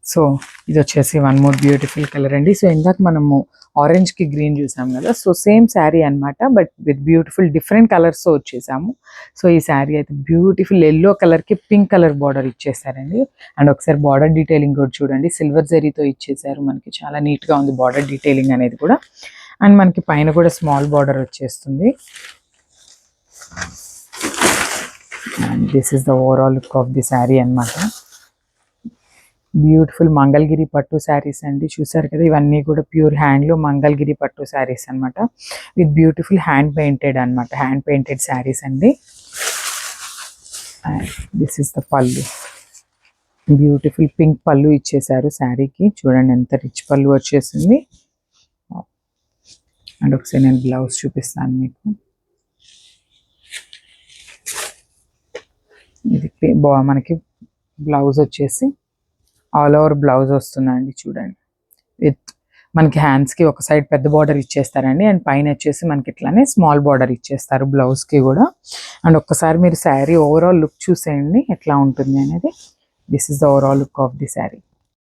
So ఇది వచ్చేసి one more beautiful colour అండి. సో ఇందాక మనము ఆరెంజ్ కి గ్రీన్ చూసాం కదా, సో సేమ్ శారీ అనమాట, but with beautiful different colours తో వచ్చేసాము. సో ఈ శారీ అయితే బ్యూటిఫుల్ ఎల్లో కలర్ కి పింక్ కలర్ బార్డర్ ఇచ్చేసారండి. అండ్ ఒకసారి బార్డర్ డీటెయిలింగ్ కూడా చూడండి, సిల్వర్ జరీతో ఇచ్చేసారు. మనకి చాలా నీట్ గా ఉంది బార్డర్ డీటెయిలింగ్ అనేది కూడా. అండ్ మనకి పైన కూడా స్మాల్ బార్డర్ వచ్చేస్తుంది. And this is the overall look of the sari అనమాట. బ్యూటిఫుల్ మంగళగిరి పట్టు శారీస్ అండి, చూసారు కదా, ఇవన్నీ కూడా ప్యూర్ హ్యాండ్లో మంగళగిరి పట్టు శారీస్ అనమాట, విత్ బ్యూటిఫుల్ హ్యాండ్ పెయింటెడ్ అనమాట, హ్యాండ్ పెయింటెడ్ శారీస్ అండి. దిస్ ఇస్ ద పళ్ళు, బ్యూటిఫుల్ పింక్ పళ్ళు ఇచ్చేసారు శారీకి. చూడండి ఎంత రిచ్ పళ్ళు వచ్చేసింది. అండ్ ఒకసారి నేను బ్లౌజ్ చూపిస్తాను మీకు. ఇది మనకి బ్లౌజ్ వచ్చేసి ఆల్ ఓవర్ బ్లౌజ్ వస్తుందండి. చూడండి, విత్ మనకి హ్యాండ్స్కి ఒక సైడ్ పెద్ద బార్డర్ ఇచ్చేస్తారండి, అండ్ పైన వచ్చేసి మనకి ఇట్లానే స్మాల్ బార్డర్ ఇచ్చేస్తారు బ్లౌజ్కి కూడా. అండ్ ఒక్కసారి మీరు శారీ ఓవరాల్ లుక్ చూసేయండి ఎట్లా ఉంటుంది అనేది. This is the overall look of the sari.